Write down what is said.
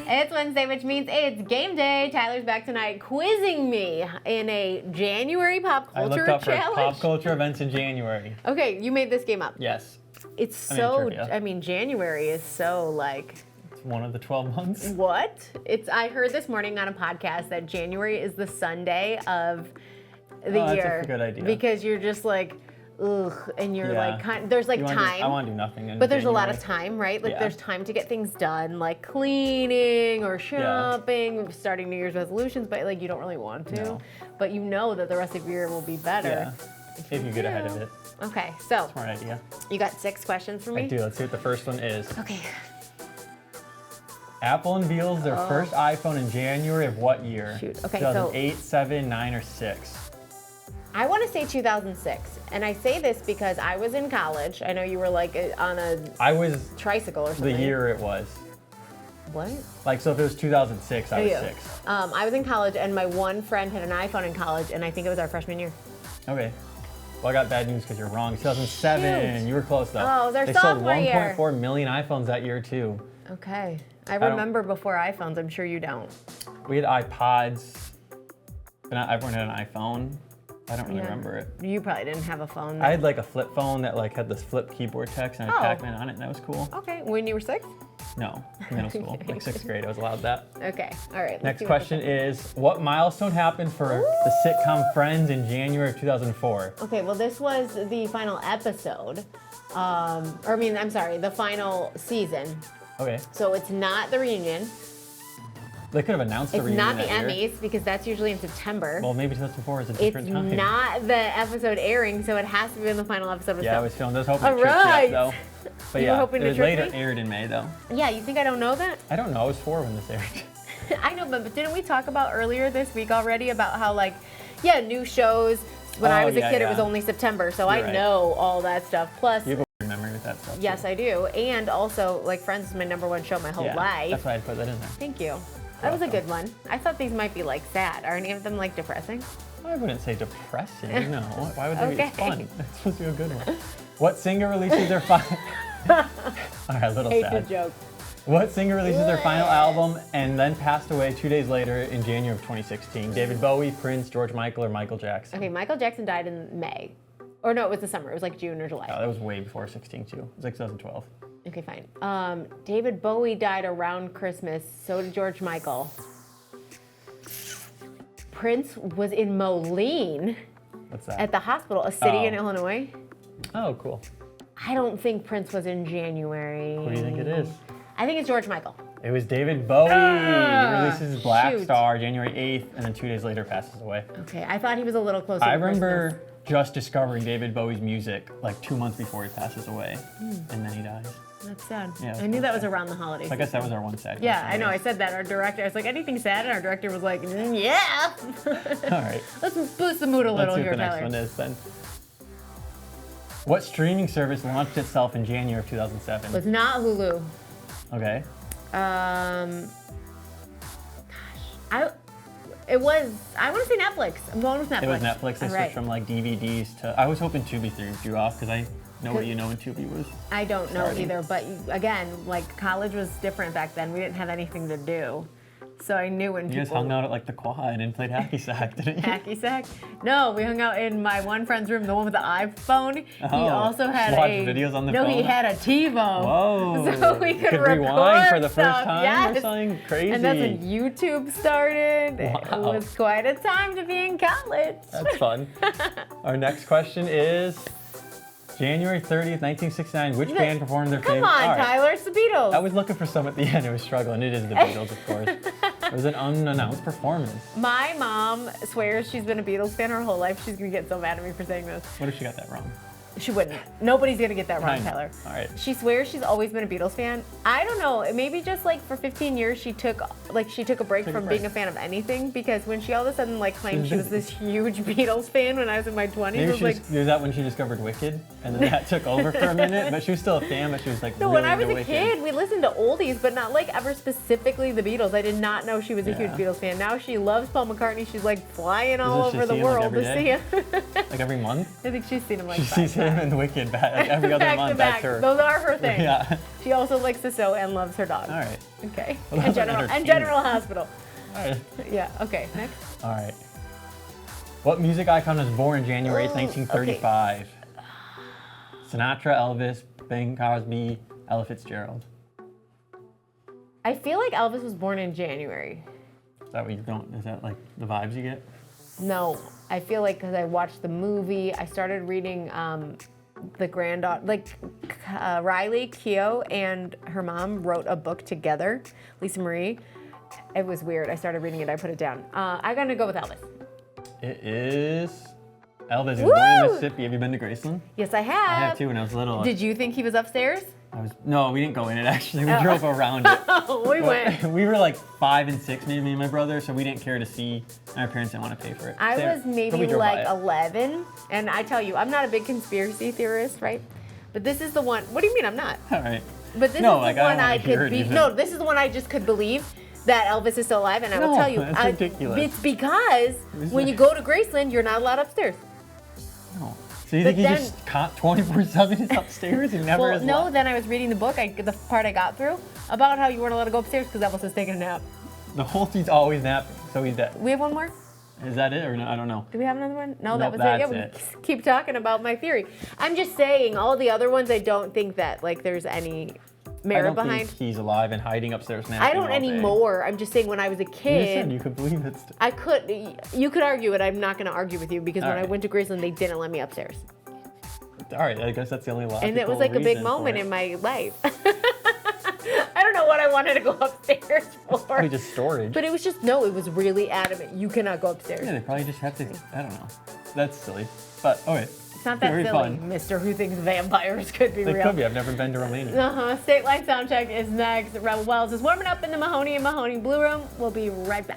It's Wednesday, which means it's game day. Tyler's back tonight quizzing me in a January pop culture I looked up challenge. for pop culture events in January. Okay, you made this game up. Yes. It's trivia. January is so like... It's one of the 12 months. What? I heard this morning on a podcast that January is the Sunday of the year. That's a good idea. Because you're just like, ugh, and you're like, there's like time. I want to do nothing in But there's January. a lot of time, right? Like there's time to get things done, like cleaning or shopping, starting New Year's resolutions, but like you don't really want to. No. But you know that the rest of your year will be better. Yeah. If you get ahead of it. Okay, so Smart idea. you got 6 questions for me? I do. Let's see what the first one is. Okay. Apple unveils their first iPhone in January of what year? Shoot. Okay, 2008, 7, 9, or 6? I want to say 2006, and I say this because I was in college. I know you were like on a I was tricycle or something. the year it was. What? Like, so if it was 2006, I was 6. I was in college, and my one friend had an iPhone in college, and I think it was our freshman year. Okay. Well, I got bad news because you're wrong. 2007. Shoot. You were close, though. Oh, it was our They sophomore sold year. 1.4 million iPhones that year, too. Okay. I remember before iPhones. I'm sure you don't. We had iPods, but not everyone had an iPhone. I don't really remember it. You probably didn't have a phone. I had like a flip phone that like had this flip keyboard text and I had Pac-Man on it, and that was cool. Okay. When you were 6? No, middle school, like 6th grade, I was allowed that. Okay. All right. Next question is, what milestone happened for the sitcom Friends in January of 2004? Okay, well, this was the final episode. The final season. Okay. So it's not the reunion. They could have announced the It's reunion not the that year. Emmys because that's usually in September. Well, maybe 2004 is a It's different time. not the episode airing, so it has to be in the final episode. Yeah, I was hoping to trick you right. up, though. But You were yeah, hoping it to was trick later me? aired in May, though. Yeah, you think I don't know that? I don't know. I was 4 when this aired. I know, but didn't we talk about earlier this week already about how new shows, when I was a kid, it was only September, so I know all that stuff. Plus, You have a weird memory with that stuff. yes, I do. And also, Friends is my #1 show my whole life. That's why I put that in there. Thank you. That was a good one. I thought these might be sad. Are any of them depressing? I wouldn't say depressing, no. Why would they be? It's Okay. fun. It's supposed to be a good one. What singer releases their final... All right, a little Hate the sad. joke. What singer releases their final album and then passed away 2 days later in January of 2016? David Bowie, Prince, George Michael, or Michael Jackson? Okay, Michael Jackson died in May. Or no, it was the summer. It was June or July. Oh, that was way before 16 too. It was 2012. Okay, fine. David Bowie died around Christmas. So did George Michael. Prince was in Moline What's that? at the hospital, a city in Illinois. Oh, cool. I don't think Prince was in January. What do you think it is? I think it's George Michael. It was David Bowie. He releases Black shoot. Star January 8th, and then 2 days later passes away. Okay, I thought he was a little closer I to remember Christmas. just discovering David Bowie's music 2 months before he passes away, and then he dies. That's sad. Yeah, I knew that was around the holidays. So I guess that was our one sad Yeah, question. I know. I said that. Our director, I was like, anything sad? And our director was like, yeah. All right. Let's boost the mood a little Let's see here, what the next Tyler. one is then. What streaming service launched itself in January of 2007? It's not Hulu. Okay. I want to say Netflix. I'm going with Netflix. It was Netflix. They All switched right. from DVDs to. I was hoping Tubi threw you off because I know what you know when Tubi was. I don't know starting. either, but again, college was different back then. We didn't have anything to do. So I knew when You people... guys hung out at the quad and played hacky sack, didn't you? Hacky sack? No, we hung out in my one friend's room, the one with the iPhone. He also had watch videos on the phone? No, he had a TiVo. Whoa. So we could record rewind for the first stuff. time Yes. or something crazy. And that's when YouTube started. It Wow. was quite a time to be in college. That's fun. Our next question is January 30th, 1969. Which band performed their Come favorite? on, All right. Tyler, it's the Beatles. I was looking for some at the end. I was struggling. It is the Beatles, of course. It was an unannounced performance. My mom swears she's been a Beatles fan her whole life. She's gonna get so mad at me for saying this. What if she got that wrong? She wouldn't. Nobody's gonna get that wrong, I know. Tyler. All right. She swears she's always been a Beatles fan. I don't know. Maybe just for 15 years she took a break Took a from break. being a fan of anything, because when she all of a sudden claimed she was this huge Beatles fan when I was in my 20s, Maybe I was was that when she discovered Wicked? and then that took over for a minute. But she was still a fan, but she was like No, really when I was into a Wicked. kid, we listened to oldies, but not like ever specifically the Beatles. I did not know she was a huge Beatles fan. Now she loves Paul McCartney. She's like flying all Doesn't she over the see him, like, world every to day? see him. Like every month. I think she's seen him like She sees him and Wicked back, like every other back month. to back. That's her. Those are her things. Yeah. She also likes to sew and loves her dog. All right. Okay. Well, and those are General entertaining. Hospital. All right. Yeah. Okay. Next. All right. What music icon was born in January Oh, 1935? Sinatra, Elvis, Bing Crosby, Ella Fitzgerald. I feel like Elvis was born in January. Is that what you don't? Is that like the vibes you get? No, I feel like because I watched the movie, I started reading the granddaughter, like Riley Keough and her mom wrote a book together, Lisa Marie. It was weird. I started reading it. I put it down. I'm gonna go with Elvis. It is Elvis. He was born in Mississippi. Have you been to Graceland? Yes, I I have. have too when I was little. Did you think he was upstairs? No, we didn't go in it actually. We drove around it. Oh, we went. We were like 5 and 6, maybe me and my brother, so we didn't care to see. And our parents didn't want to pay for it. I was But maybe we drove by like it. 11, and I tell you, I'm not a big conspiracy theorist, right? But this is the one. What do you mean I'm not? All right. But this No, is like, the I one don't I wanna hear could it be. even. No, this is the one I just could believe that Elvis is still alive, and I will No, tell you, that's ridiculous. it's because when you go to Graceland, you're not allowed upstairs. No. So you But think he then- just caught 24/7 is upstairs and never Well, is no. left? Then I was reading the book, the part I got through about how you weren't allowed to go upstairs because Elvis was taking a nap. The whole team's always napping, so he's dead. We have one more. Is that it or no? I don't know. Do we have another one? No, Nope, that was it. Yeah, that's we keep talking about my theory. I'm just saying, all the other ones, I don't think that like there's any I merit don't behind. think he's alive and hiding upstairs napping I don't all day. anymore. I'm just saying when I was a You just kid, said you could believe it. I could. You could argue it. I'm not going to argue with you because when I Alright. went to Graceland, they didn't let me upstairs, All right, I guess that's the only logical and it was like a big reason for moment it. in my life. I don't know what I wanted to go upstairs for. Probably just storage. But it was just no. It was really adamant. You cannot go upstairs. Yeah, they probably just have to. I don't know. That's silly. But okay. It's not that Very silly, fun. Mister Who Thinks Vampires Could Be They Real. could be. I've never been to Romania. State Line Soundcheck is next. Rebel Wells is warming up in the Mahoney and Mahoney Blue Room. We'll be right back.